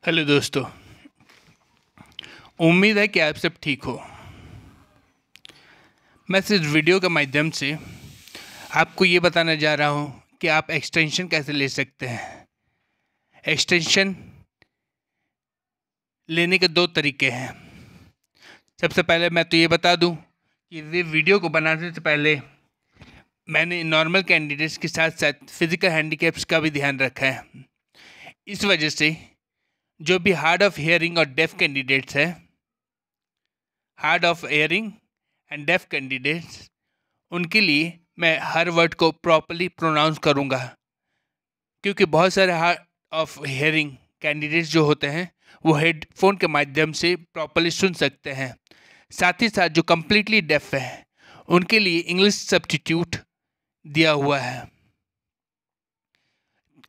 Hello दोस्तों। उम्मीद है कि आप सब ठीक हो। मैं इस वीडियो के माध्यम से आपको ये बताना जा रहा हूँ कि आप एक्सटेंशन कैसे ले सकते हैं। एक्सटेंशन लेने के दो तरीके हैं। सबसे पहले मैं तो ये बता दूँ कि ये वीडियो को बनाने से पहले मैंने नॉर्मल कैंडिडेट्स के साथ साथ फिज़िकल हैंडीकैप्स का भी ध्यान रखा है। इस वजह से जो भी हार्ड ऑफ हियरिंग और डेफ कैंडिडेट्स हैं, hard of hearing and deaf candidates, उनके लिए मैं हर वर्ड को प्रॉपरली प्रोनाउंस करूँगा, क्योंकि बहुत सारे हार्ड ऑफ हियरिंग कैंडिडेट्स जो होते हैं वो हेडफोन के माध्यम से प्रॉपरली सुन सकते हैं। साथ ही साथ जो कम्प्लीटली डेफ है उनके लिए इंग्लिश सब्स्टिट्यूट दिया हुआ है,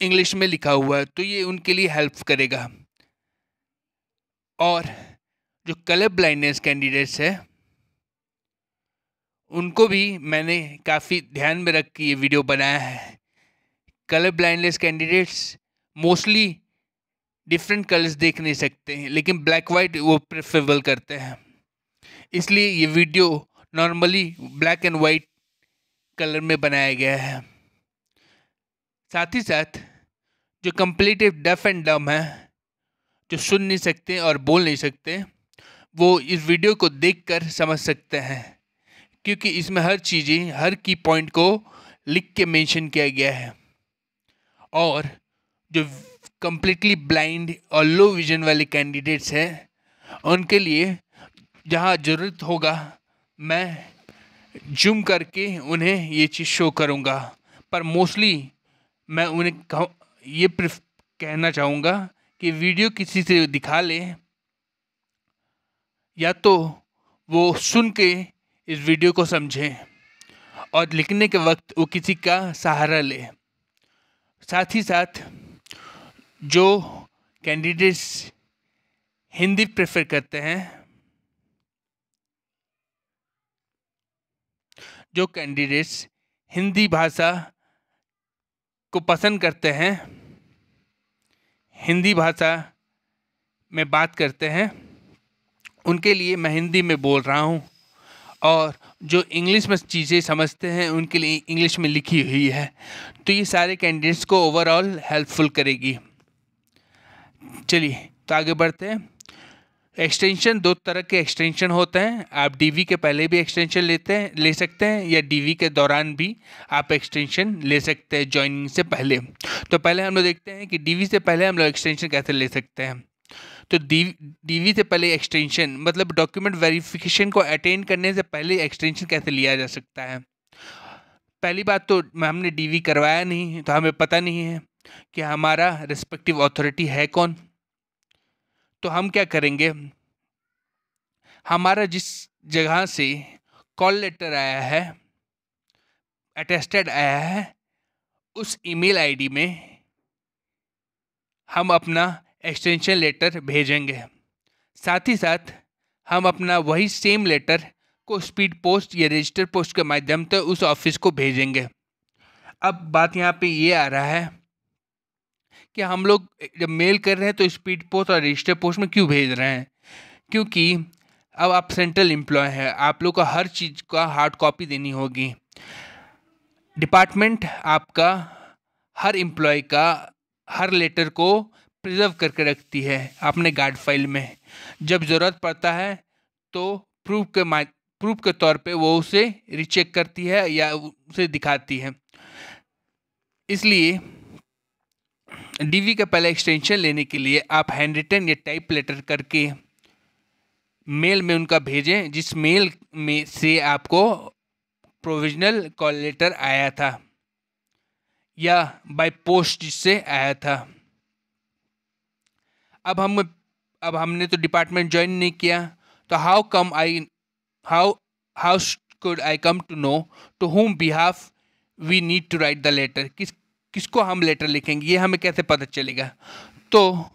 इंग्लिश में लिखा हुआ है, तो ये उनके लिए हेल्प करेगा। और जो कलर ब्लाइंडनेस कैंडिडेट्स है उनको भी मैंने काफ़ी ध्यान में रख के ये वीडियो बनाया है। Colour blindness candidates mostly different colours देख नहीं सकते हैं, लेकिन ब्लैक वाइट वो प्रेफरेबल करते हैं, इसलिए ये video normally black and white colour में बनाया गया है। साथ ही साथ जो कम्प्लीटली डेफ एंड डम है, जो सुन नहीं सकते और बोल नहीं सकते, वो इस वीडियो को देखकर समझ सकते हैं, क्योंकि इसमें हर चीज़ें, हर की पॉइंट को लिख के मेंशन किया गया है। और जो कम्प्लीटली ब्लाइंड और लो विजन वाले कैंडिडेट्स हैं उनके लिए जहाँ ज़रूरत होगा मैं जूम करके उन्हें ये चीज़ शो करूँगा, पर मोस्टली मैं उन्हें ये कहना चाहूँगा कि वीडियो किसी से दिखा लें या तो वो सुन के इस वीडियो को समझें और लिखने के वक्त वो किसी का सहारा ले। साथ ही साथ जो कैंडिडेट्स हिंदी प्रेफर करते हैं, जो कैंडिडेट्स हिंदी भाषा को पसंद करते हैं, हिंदी भाषा में बात करते हैं, उनके लिए मैं हिंदी में बोल रहा हूँ। और जो इंग्लिश में चीज़ें समझते हैं उनके लिए इंग्लिश में लिखी हुई है, तो ये सारे कैंडिडेट्स को ओवरऑल हेल्पफुल करेगी। चलिए तो आगे बढ़ते हैं। एक्सटेंशन, दो तरह के एक्सटेंशन होते हैं। आप डीवी के पहले भी एक्सटेंशन ले सकते हैं, या डीवी के दौरान भी आप एक्सटेंशन ले सकते हैं ज्वाइनिंग से पहले। तो पहले हम लोग देखते हैं कि डीवी से पहले हम लोग एक्सटेंशन कैसे ले सकते हैं। तो डीवी से पहले एक्सटेंशन मतलब डॉक्यूमेंट वेरिफिकेशन को अटेंड करने से पहले एक्सटेंशन कैसे लिया जा सकता है। पहली बात तो हमने डीवी करवाया नहीं, तो हमें पता नहीं है कि हमारा रिस्पेक्टिव अथॉरिटी है कौन। तो हम क्या करेंगे, हमारा जिस जगह से कॉल लेटर आया है, अटेस्टेड आया है, उस ईमेल आईडी में हम अपना एक्सटेंशन लेटर भेजेंगे। साथ ही साथ हम अपना वही सेम लेटर को स्पीड पोस्ट या रजिस्टर पोस्ट के माध्यम से उस ऑफिस को भेजेंगे। अब बात यहाँ पे ये आ रहा है कि हम लोग जब मेल कर रहे हैं तो स्पीड पोस्ट और रजिस्टर पोस्ट में क्यों भेज रहे हैं, क्योंकि अब आप सेंट्रल एम्प्लॉय हैं, आप लोग को हर चीज़ का हार्ड कॉपी देनी होगी। डिपार्टमेंट आपका हर एम्प्लॉय का हर लेटर को प्रिजर्व करके रखती है अपने गार्ड फाइल में। जब ज़रूरत पड़ता है तो प्रूफ के तौर पे वो उसे रीचेक करती है या उसे दिखाती है। इसलिए डीवी का पहले एक्सटेंशन लेने के लिए आप हैंड रिटन या टाइप लेटर करके मेल में उनका भेजें, जिस मेल में से आपको प्रोविजनल कॉल लेटर आया था या बाय पोस्ट जिससे आया था। अब हमने तो डिपार्टमेंट ज्वाइन नहीं किया, तो how could I come to know to whom behalf we need to write the letter. किसको हम लेटर लिखेंगे, ये हमें कैसे पता चलेगा। तो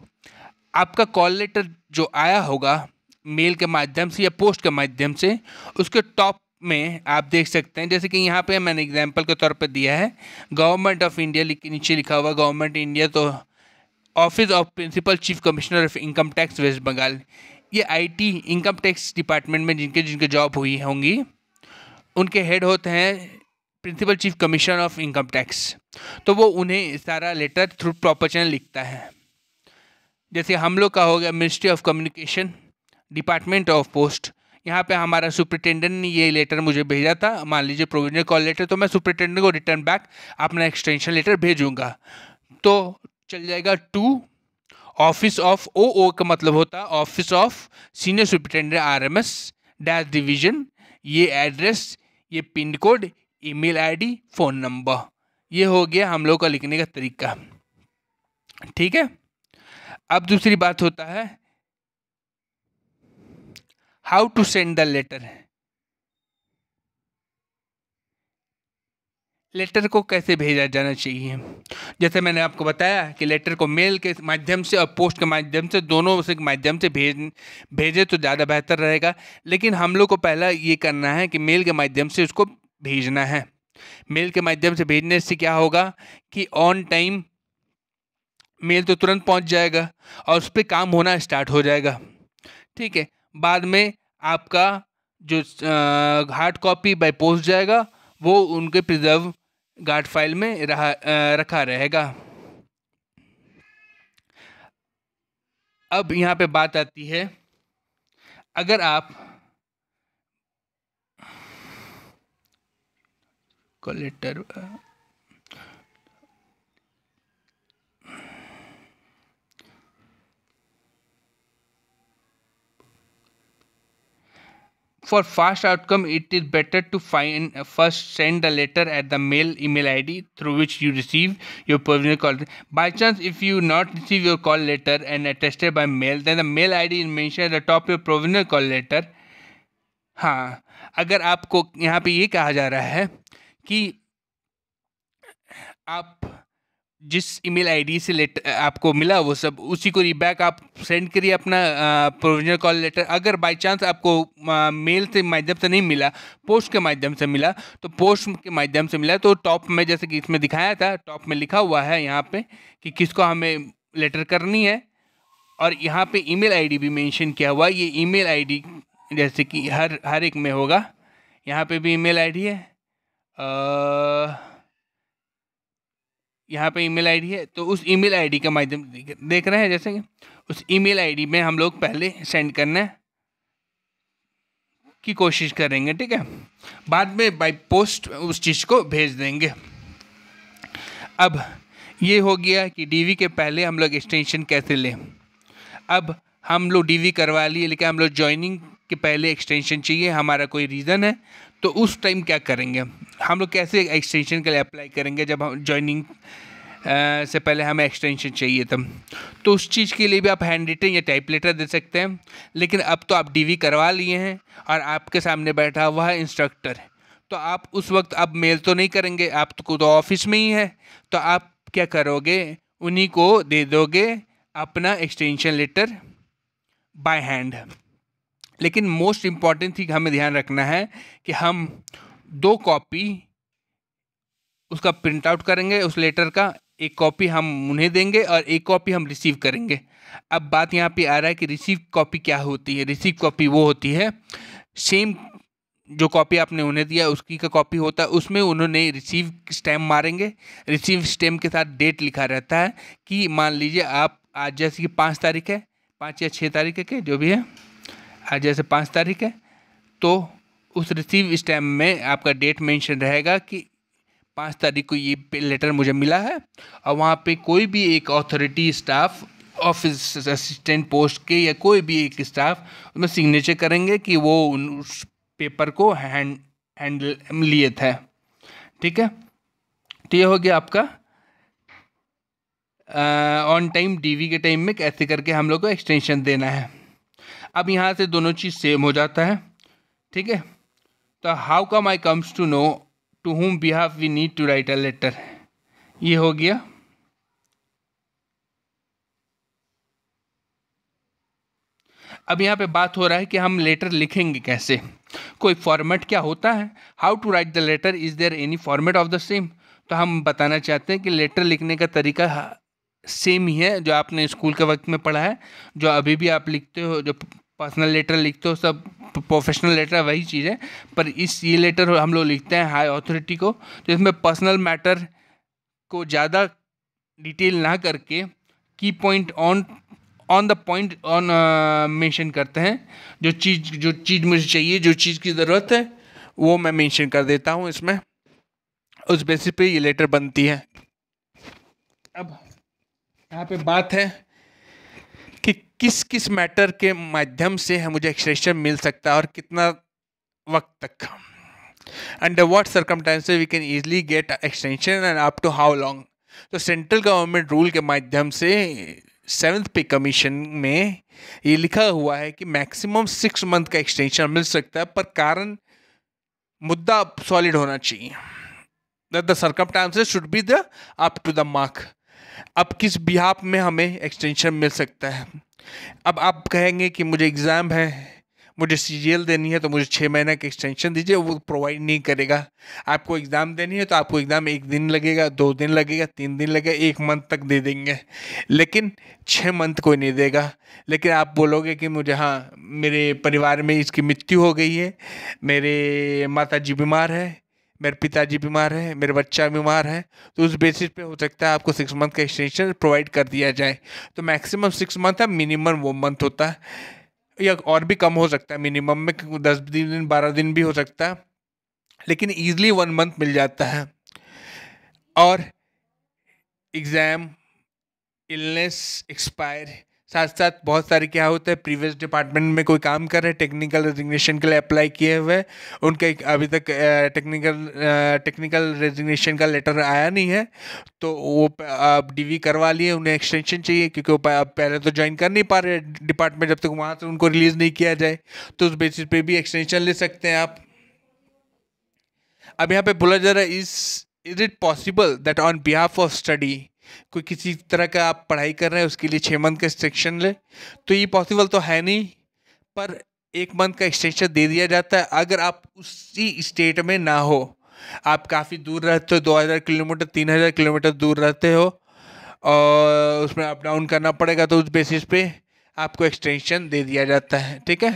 आपका कॉल लेटर जो आया होगा मेल के माध्यम से या पोस्ट के माध्यम से, उसके टॉप में आप देख सकते हैं, जैसे कि यहाँ पे मैंने एग्जांपल के तौर पर दिया है गवर्नमेंट ऑफ इंडिया, नीचे लिखा हुआ गवर्नमेंट इंडिया, तो office of principal chief commissioner of income tax West Bengal, ये आईटी इनकम टैक्स डिपार्टमेंट में जिनके जिनके जॉब हुई होंगी उनके हेड होते हैं principal chief commissioner of income tax. तो वो उन्हें सारा लेटर थ्रू प्रॉपर चैनल लिखता है। जैसे हम लोग का हो गया ministry of communication, department of post, यहाँ पे हमारा सुपरिटेंडेंट ने ये लेटर मुझे भेजा था, मान लीजिए प्रोविजनल कॉल लेटर, तो मैं सुपरिटेंडेंट को रिटर्न बैक अपना एक्सटेंशन लेटर भेजूंगा। तो चल जाएगा टू ऑफिस ऑफ ओ का मतलब होता है office of senior superintendent RMS dash division, ये एड्रेस, ये pin code, email ID, phone number, ये हो गया हम लोग का लिखने का तरीका। ठीक है। अब दूसरी बात होता है how to send the letter. Letter को कैसे भेजा जाना चाहिए। जैसे मैंने आपको बताया कि लेटर को मेल के माध्यम से और पोस्ट के माध्यम से, दोनों से माध्यम से भेजे तो ज़्यादा बेहतर रहेगा। लेकिन हम लोग को पहला ये करना है कि मेल के माध्यम से उसको भेजना है। मेल के माध्यम से भेजने से क्या होगा कि ऑन टाइम मेल तो तुरंत पहुंच जाएगा और उस पर काम होना स्टार्ट हो जाएगा। ठीक है। बाद में आपका जो हार्ड कॉपी बाय पोस्ट जाएगा वो उनके प्रिजर्व गार्ड फाइल में रखा रहेगा। अब यहाँ पे बात आती है, अगर आप letter For fast outcome, it is better to first send the letter at the email ID through which you receive your provisional call. By chance, if you not receive your call letter and attested by mail, then the mail ID is mentioned at the top of your provisional call letter. हाँ, अगर आपको यहाँ पे ये कहा जा रहा है कि आप जिस ईमेल आईडी से लेटर आपको मिला वो सब उसी को रीबैक आप सेंड करिए अपना प्रोविजनल कॉल लेटर। अगर बाय चांस आपको मेल से माध्यम से नहीं मिला, पोस्ट के माध्यम से मिला, तो पोस्ट के माध्यम से मिला तो टॉप में, जैसे कि इसमें दिखाया था, टॉप में लिखा हुआ है यहाँ पे कि किसको हमें लेटर करनी है और यहाँ पे ईमेल आईडी भी मेंशन किया हुआ है। ये ईमेल आईडी जैसे कि हर एक में होगा, यहाँ पे भी ईमेल आईडी है, यहाँ पे ईमेल आईडी है। तो उस ईमेल आईडी के माध्यम देख रहे हैं, जैसे कि उस ईमेल आईडी में हम लोग पहले सेंड करने की कोशिश करेंगे। ठीक है। बाद में बाय पोस्ट उस चीज़ को भेज देंगे। अब ये हो गया कि डीवी के पहले हम लोग एक्सटेंशन कैसे लें। अब हम लोग डीवी करवा लिए, लेकिन हम लोग ज्वाइनिंग के पहले एक्सटेंशन चाहिए, हमारा कोई रीज़न है, तो उस टाइम क्या करेंगे, हम लोग कैसे एक्सटेंशन के लिए अप्लाई करेंगे जब हम ज्वाइनिंग से पहले हमें एक्सटेंशन चाहिए तब। तो उस चीज़ के लिए भी आप हैंड रिटन या टाइप लेटर दे सकते हैं। लेकिन अब तो आप डीवी करवा लिए हैं और आपके सामने बैठा हुआ है इंस्ट्रक्टर, तो आप उस वक्त अब मेल तो नहीं करेंगे, आप तो ऑफिस में ही है, तो आप क्या करोगे, उन्हीं को दे दोगे अपना एक्सटेंशन लेटर बाय हैंड। लेकिन मोस्ट इम्पॉर्टेंट थिंग हमें ध्यान रखना है कि हम 2 कॉपी उसका प्रिंट आउट करेंगे उस लेटर का, एक कॉपी हम उन्हें देंगे और एक कॉपी हम रिसीव करेंगे। अब बात यहाँ पे आ रहा है कि रिसीव कॉपी क्या होती है। रिसीव कॉपी वो होती है, सेम जो कॉपी आपने उन्हें दिया उसकी का कॉपी होता है, उसमें उन्होंने रिसीव स्टैम्प मारेंगे। रिसीव स्टैम्प के साथ डेट लिखा रहता है कि मान लीजिए आप आज जैसे कि 5 तारीख है, 5 या 6 तारीख है, जो भी है, आज जैसे 5 तारीख है, तो उस रिसीव स्टैम्प में आपका डेट मेंशन रहेगा कि 5 तारीख को ये लेटर मुझे मिला है। और वहाँ पे कोई भी एक authority staff, office assistant post के या कोई भी एक स्टाफ उसमें सिग्नेचर करेंगे कि वो उस पेपर को हैंडल लिए थे। ठीक है। तो ये हो गया आपका ऑन टाइम डीवी के टाइम में कैसे करके हम लोग को एक्सटेंशन देना है। अब यहाँ से दोनों चीज़ सेम हो जाता है। ठीक है। तो how come I comes to know to whom behalf we need to write a letter, ये हो गया। अब यहाँ पे बात हो रहा है कि हम लेटर लिखेंगे कैसे, कोई फॉर्मेट क्या होता है। How to write the letter, is there any format of the same. तो हम बताना चाहते हैं कि लेटर लिखने का तरीका सेम ही है जो आपने स्कूल के वक्त में पढ़ा है, जो अभी भी आप लिखते हो, जो पर्सनल लेटर लिखते हो, सब प्रोफेशनल लेटर वही चीज़ है। पर ये लेटर हम लोग लिखते हैं हाई अथॉरिटी को, तो इसमें पर्सनल मैटर को ज़्यादा डिटेल ना करके की point on the point on mention करते हैं। जो चीज़ मुझे चाहिए, जो चीज़ की ज़रूरत है, वो मैं मेंशन कर देता हूँ इसमें। उस बेसिस पे ये लेटर बनती है। अब यहाँ पे बात है कि किस किस मैटर के माध्यम से मुझे एक्सटेंशन मिल सकता है और कितना वक्त तक। Under what circumstances we can easily get extension and up to how long. तो सेंट्रल गवर्नमेंट रूल के माध्यम से 7th पे कमीशन में ये लिखा हुआ है कि मैक्सिमम 6 मंथ का एक्सटेंशन मिल सकता है, पर कारण मुद्दा सॉलिड होना चाहिए। That the circumstances should be the up to the mark. अब किस बिहाफ में हमें एक्सटेंशन मिल सकता है? अब आप कहेंगे कि मुझे एग्ज़ाम है, मुझे सीजीएल देनी है, तो मुझे 6 महीने का एक्सटेंशन दीजिए। वो प्रोवाइड नहीं करेगा। आपको एग्ज़ाम देनी है तो आपको एग्ज़ाम 1 दिन लगेगा, 2 दिन लगेगा, 3 दिन लगेगा, 1 मंथ तक दे देंगे, लेकिन 6 मंथ कोई नहीं देगा। लेकिन आप बोलोगे कि मुझे, हाँ मेरे परिवार में इसकी मृत्यु हो गई है, मेरे माता जी बीमार है, मेरे पिताजी बीमार है, मेरे बच्चा बीमार है, तो उस बेसिस पे हो सकता है आपको 6 मंथ का एक्सटेंशन प्रोवाइड कर दिया जाए। तो मैक्सिमम 6 मंथ है, मिनिमम 1 मंथ होता है, या और भी कम हो सकता है। मिनिमम में 10 दिन 12 दिन भी हो सकता है, लेकिन ईजिली 1 मंथ मिल जाता है। और एग्ज़ाम, इलनेस, एक्सपायर, साथ साथ बहुत सारे क्या होता है, प्रीवियस डिपार्टमेंट में कोई काम कर रहे हैं, टेक्निकल रेजिग्नेशन के लिए अप्लाई किए हुए, उनका अभी तक टेक्निकल रेजिग्नेशन का लेटर आया नहीं है, तो वो अब डीवी करवा लिए, उन्हें एक्सटेंशन चाहिए, क्योंकि वो पहले तो ज्वाइन कर नहीं पा रहे डिपार्टमेंट जब तक वहाँ से उनको रिलीज़ नहीं किया जाए, तो उस बेसिस पे भी एक्सटेंशन ले सकते हैं आप। अब यहाँ पे बोला जा रहा है, is it possible that on behalf of study, कोई किसी तरह का आप पढ़ाई कर रहे हैं उसके लिए 6 मंथ का एक्सटेंशन ले, तो ये पॉसिबल तो है नहीं, पर 1 मंथ का एक्सटेंशन दे दिया जाता है अगर आप उसी स्टेट में ना हो। आप काफ़ी दूर रहते हो, 2000 किलोमीटर 3000 किलोमीटर दूर रहते हो, और उसमें अप डाउन करना पड़ेगा, तो उस बेसिस पे आपको एक्सटेंशन दे दिया जाता है। ठीक है।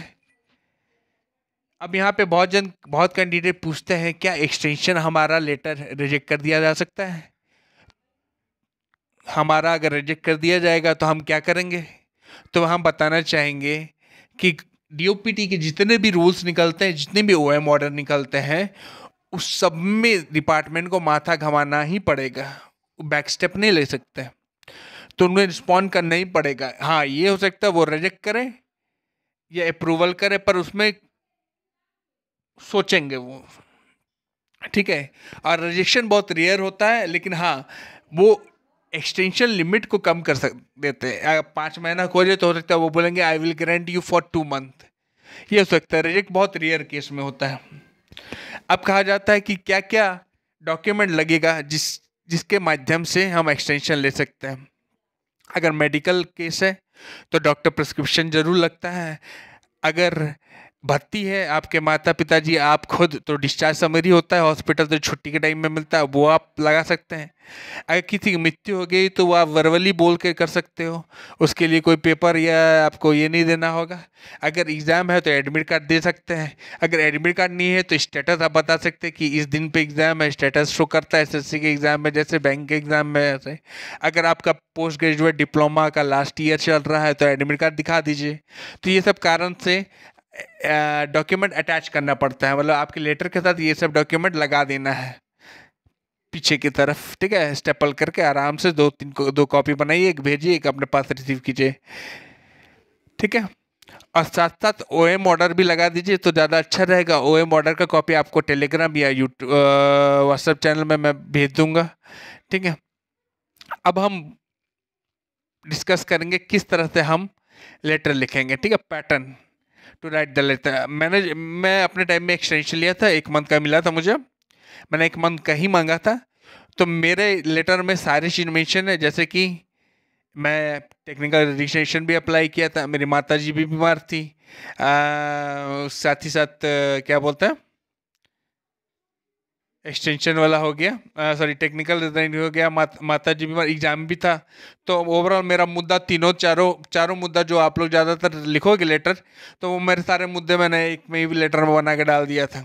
अब यहाँ पे बहुत कैंडिडेट पूछते हैं, क्या एक्सटेंशन हमारा लेटर रिजेक्ट कर दिया जा सकता है? हमारा अगर रिजेक्ट कर दिया जाएगा तो हम क्या करेंगे? तो हम बताना चाहेंगे कि डीओपीटी के जितने भी रूल्स निकलते हैं, जितने भी ओएम ऑर्डर निकलते हैं, उस सब में डिपार्टमेंट को माथा घमाना ही पड़ेगा, बैक स्टेप नहीं ले सकते, तो उन्हें रिस्पॉन्ड करना ही पड़ेगा। हाँ, ये हो सकता है वो रिजेक्ट करें या अप्रूवल करें, पर उसमें सोचेंगे वो। ठीक है। और रिजेक्शन बहुत रेयर होता है, लेकिन हाँ, वो एक्सटेंशन लिमिट को कम कर देते हैं। अगर 5 महीना हो जाए तो हो सकता है वो बोलेंगे I will grant you for 2 month. ये हो सकता है, रिजेक्ट बहुत रेयर केस में होता है। अब कहा जाता है कि क्या क्या डॉक्यूमेंट लगेगा जिसके माध्यम से हम एक्सटेंशन ले सकते हैं। अगर मेडिकल केस है तो डॉक्टर प्रिस्क्रिप्शन जरूर लगता है। अगर भर्ती है आपके माता पिताजी, आप खुद, तो डिस्चार्ज समरी होता है हॉस्पिटल से छुट्टी के टाइम में मिलता है, वो आप लगा सकते हैं। अगर किसी की मृत्यु हो गई तो वो आप वर्बली बोल के कर सकते हो, उसके लिए कोई पेपर या आपको ये नहीं देना होगा। अगर एग्ज़ाम है तो एडमिट कार्ड दे सकते हैं। अगर एडमिट कार्ड नहीं है तो स्टेटस आप बता सकते हैं कि इस दिन पे एग्ज़ाम है, स्टेटस शो करता है एसएससी के एग्ज़ाम में, जैसे बैंक के एग्ज़ाम में ऐसे। अगर आपका पोस्ट ग्रेजुएट डिप्लोमा का लास्ट ईयर चल रहा है तो एडमिट कार्ड दिखा दीजिए। तो ये सब कारण से डॉक्यूमेंट अटैच करना पड़ता है, मतलब आपके लेटर के साथ ये सब डॉक्यूमेंट लगा देना है पीछे की तरफ। ठीक है। स्टेपल करके आराम से 2 कॉपी बनाइए, एक भेजिए, एक अपने पास रिसीव कीजिए। ठीक है। और साथ साथ ओएम ऑर्डर भी लगा दीजिए तो ज़्यादा अच्छा रहेगा। ओएम ऑर्डर का कॉपी आपको टेलीग्राम या यूट्यूब व्हाट्सएप चैनल में मैं भेज दूंगा। ठीक है। अब हम डिस्कस करेंगे किस तरह से हम लेटर लिखेंगे। ठीक है। Pattern to write the letter. मैं अपने टाइम में एक्सटेंशन लिया था, 1 मंथ का मिला था मुझे, मैंने 1 मंथ का ही मांगा था। तो मेरे लेटर में सारी चीज़ मेंशन है, जैसे कि मैं टेक्निकल रजिस्ट्रेशन भी अप्लाई किया था, मेरी माता जी भी बीमार थी, साथ ही साथ क्या बोलते हैं, एक्सटेंशन वाला हो गया, सॉरी टेक्निकल डिजाइन हो गया, माता जी बीमार एग्जाम भी था। तो ओवरऑल मेरा मुद्दा तीनों चारों चारों मुद्दा जो आप लोग ज़्यादातर लिखोगे लेटर, तो वो मेरे सारे मुद्दे मैंने एक में भी लेटर में बना के डाल दिया था।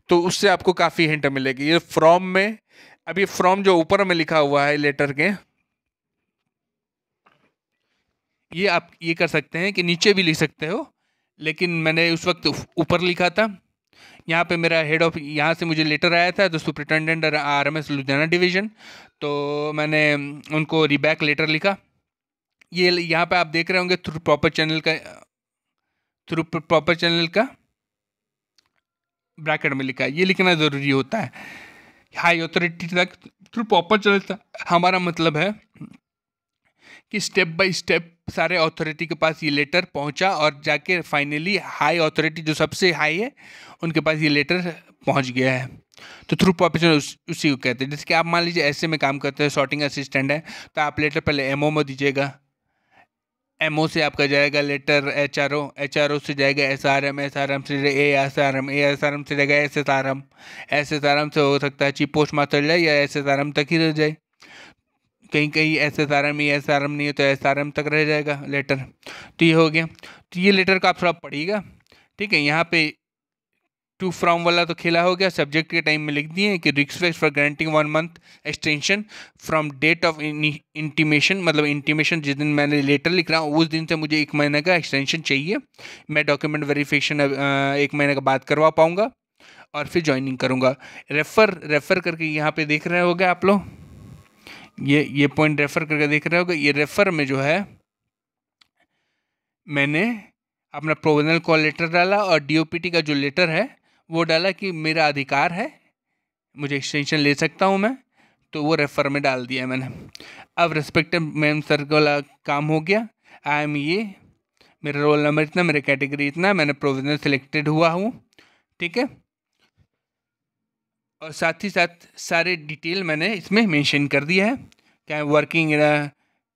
तो उससे आपको काफ़ी हिंट मिलेगी। ये फ्रॉम में, अब ये फ्रॉम जो ऊपर में लिखा हुआ है लेटर के, ये आप ये कर सकते हैं कि नीचे भी लिख सकते हो, लेकिन मैंने उस वक्त ऊपर लिखा था। यहाँ पे मेरा हेड ऑफ, यहाँ से मुझे लेटर आया था, the superintendent RMS Ludhiana division. तो मैंने उनको रिबैक लेटर लिखा। ये यहाँ पे आप देख रहे होंगे थ्रू प्रॉपर चैनल का ब्रैकेट में लिखा है, ये लिखना ज़रूरी होता है। हाई अथॉरिटी तक थ्रू प्रॉपर चैनल तक, हमारा मतलब है कि स्टेप बाय स्टेप सारे अथॉरिटी के पास ये लेटर पहुंचा और जाके फाइनली हाई अथॉरिटी जो सबसे हाई है उनके पास ये लेटर पहुंच गया है। तो थ्रू प्रोफेशनल उसी को कहते हैं। जैसे कि आप मान लीजिए ऐसे में काम करते हैं, सॉर्टिंग असिस्टेंट है, तो आप लेटर पहले एमओ में दीजिएगा, एमओ से आपका जाएगा लेटर एचआरओ से जाएगा एसआरएम, एसआरएम से एएसआरएम, एएसआरएम से जाएगा एसएसआरएम, एसएसआरएम से हो सकता है चीफ पोस्ट मास्टर जाए या एसएसआरएम तक ही रह जाए। कहीं कहीं एसएसआरएम या एसआरएम नहीं है तो एसआरएम तक रह जाएगा लेटर। तो ये हो गया। तो ये लेटर का आप थोड़ा पढ़िएगा, ठीक है। यहाँ पे टू फ्रॉम वाला तो खेला हो गया। सब्जेक्ट के टाइम में लिख दिए कि request for granting 1 month extension from date of intimation, मतलब इंटीमेशन जिस दिन मैंने लेटर लिख रहा हूँ उस दिन से मुझे 1 महीने का एक्सटेंशन चाहिए। मैं डॉक्यूमेंट वेरिफिकेशन 1 महीने का बाद करवा पाऊँगा और फिर ज्वाइनिंग करूँगा। रेफ़र करके यहाँ पे देख रहे होगे आप लोग, ये पॉइंट रेफ़र करके देख रहे होगे। ये रेफ़र में जो है मैंने अपना प्रोविजनल कॉल लेटर डाला और डीओपीटी का जो लेटर है वो डाला कि मेरा अधिकार है, मुझे एक्सटेंशन ले सकता हूँ मैं, तो वो रेफ़र में डाल दिया मैंने। अब रिस्पेक्टिव मैम सर वाला काम हो गया। आई एम ये, मेरा रोल नंबर इतना, मेरा कैटेगरी इतना, मैंने प्रोविजनल सिलेक्टेड हुआ हूँ, ठीक है। और साथ ही साथ सारे डिटेल मैंने इसमें मेंशन कर दिया है। क्या वर्किंग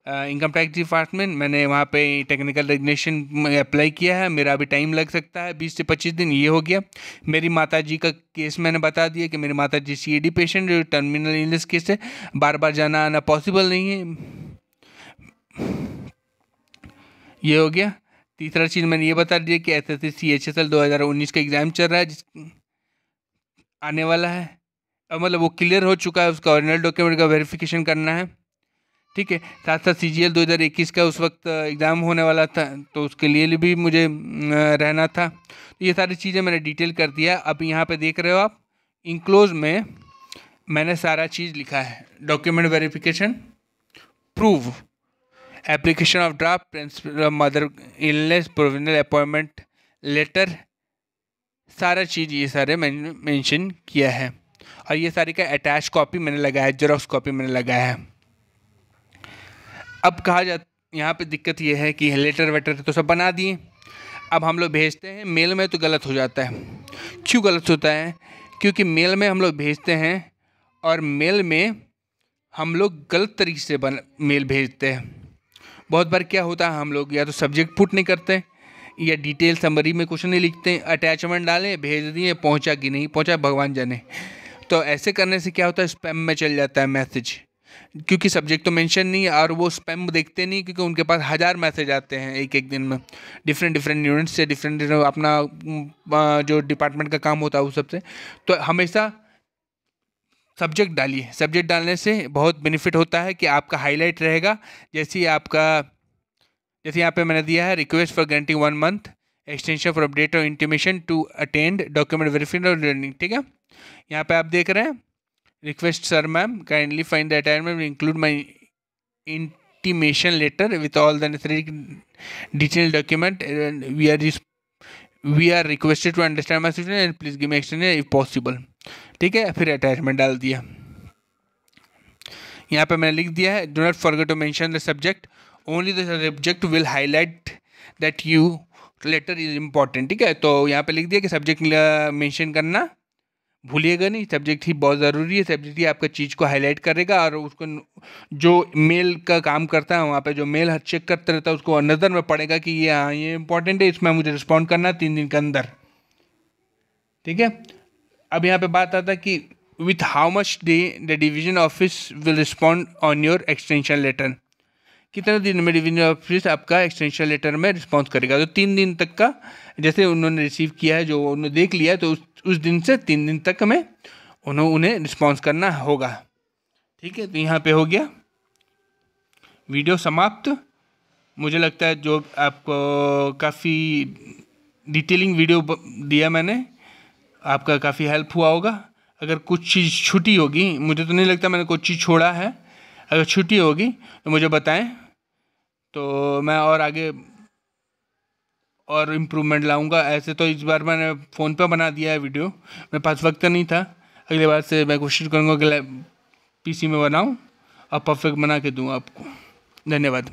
इनकम टैक्स डिपार्टमेंट, मैंने वहाँ पे टेक्निकल रेजिग्नेशन में अप्लाई किया है, मेरा अभी टाइम लग सकता है 20 से 25 दिन। ये हो गया। मेरी माताजी का केस मैंने बता दिया कि मेरी माताजी CAD पेशेंट, जो टर्मिनल इलनेस केस है, बार बार जाना आना पॉसिबल नहीं है। ये हो गया। तीसरा चीज़ मैंने ये बता दिया कि SSC CHSL 2019 का एग्ज़ाम चल रहा है, जिस आने वाला है, अब मतलब वो क्लियर हो चुका है, उसका ओरिजिनल डॉक्यूमेंट का वेरिफिकेशन करना है, ठीक है। साथ साथ CGL 2021 का उस वक्त एग्ज़ाम होने वाला था, तो उसके लिए भी मुझे रहना था। तो ये सारी चीज़ें मैंने डिटेल कर दिया। अब यहाँ पे देख रहे हो आप, इंक्लोज में मैंने सारा चीज़ लिखा है। Document verification, prove, application of draft, principal of mother illness, provisional appointment letter, सारा चीज़ ये सारे मैंने मेंशन किया है। और ये सारी का अटैच कॉपी मैंने लगाया, जेरॉक्स कॉपी मैंने लगाया है। अब कहा जा, यहाँ पे दिक्कत ये है कि लेटर वेटर तो सब बना दिए, अब हम लोग भेजते हैं मेल में तो गलत हो जाता है। क्यों गलत होता है? क्योंकि मेल में हम लोग भेजते हैं और मेल में हम लोग गलत तरीके से मेल भेजते हैं। बहुत बार क्या होता है, हम लोग या तो सब्जेक्ट पुट नहीं करते या डिटेल समरी में कुछ नहीं लिखते, अटैचमेंट डालें, भेज दिए, पहुंचा कि नहीं पहुंचा भगवान जाने। तो ऐसे करने से क्या होता है, स्पैम में चल जाता है मैसेज, क्योंकि सब्जेक्ट तो मेंशन नहीं है और वो स्पैम देखते नहीं, क्योंकि उनके पास 1000 मैसेज आते हैं एक एक दिन में, डिफरेंट यूनिट से, डिफरेंट अपना जो डिपार्टमेंट का काम होता है उस सबसे। तो हमेशा सब्जेक्ट डालिए। सब्जेक्ट डालने से बहुत बेनिफिट होता है कि आपका हाईलाइट रहेगा। जैसे यहाँ पे मैंने दिया है, request for granting 1 month extension for update और intimation to attend document verification और लर्निंग, ठीक है। यहाँ पे आप देख रहे हैं, request sir ma'am kindly find the attachment include my intimation letter with all the necessary detail document, we are requested to understand my situation and please give me extension if possible, ठीक है। फिर attachment डाल दिया। यहाँ पे मैंने लिख दिया है, do not forget to mention the subject, only the subject will highlight that you letter is important, ठीक है। तो यहाँ पे लिख दिया कि सब्जेक्ट मेंशन करना भूलिएगा नहीं, सब्जेक्ट ही बहुत ज़रूरी है। सब्जेक्ट ही आपका चीज़ को हाईलाइट करेगा और उसको जो मेल का काम करता है वहाँ पे जो मेल चेक करता रहता है उसको नज़र में पड़ेगा कि ये हाँ ये इंपॉर्टेंट है, इसमें मुझे रिस्पॉन्ड करना है 3 दिन के अंदर, ठीक है। अब यहाँ पे बात आता है कि with how much day the division office will respond on your extension letter. कितने दिन में डिवीजन ऑफिस आपका एक्सटेंशन लेटर में रिस्पॉन्स करेगा. तो 3 दिन तक का, जैसे उन्होंने रिसीव किया है, जो उन्होंने देख लिया है, तो उस दिन से 3 दिन तक में उन्हें रिस्पॉन्स करना होगा. ठीक है, तो यहाँ पे हो गया वीडियो समाप्त. मुझे लगता है जो आपको काफ़ी डिटेलिंग वीडियो दिया मैंने, आपका काफ़ी हेल्प हुआ होगा. अगर कुछ चीज़ छूटी होगी, मुझे तो नहीं लगता मैंने कुछ चीज़ छोड़ा है, अगर छूटी होगी तो मुझे बताएं, तो मैं और आगे और इम्प्रूवमेंट लाऊंगा. ऐसे तो इस बार मैंने फ़ोन पे बना दिया है वीडियो, मेरे पास वक्त नहीं था. अगली बार से मैं कोशिश करूँगा कि पीसी में बनाऊँ और परफेक्ट बना के दूँ आपको. धन्यवाद.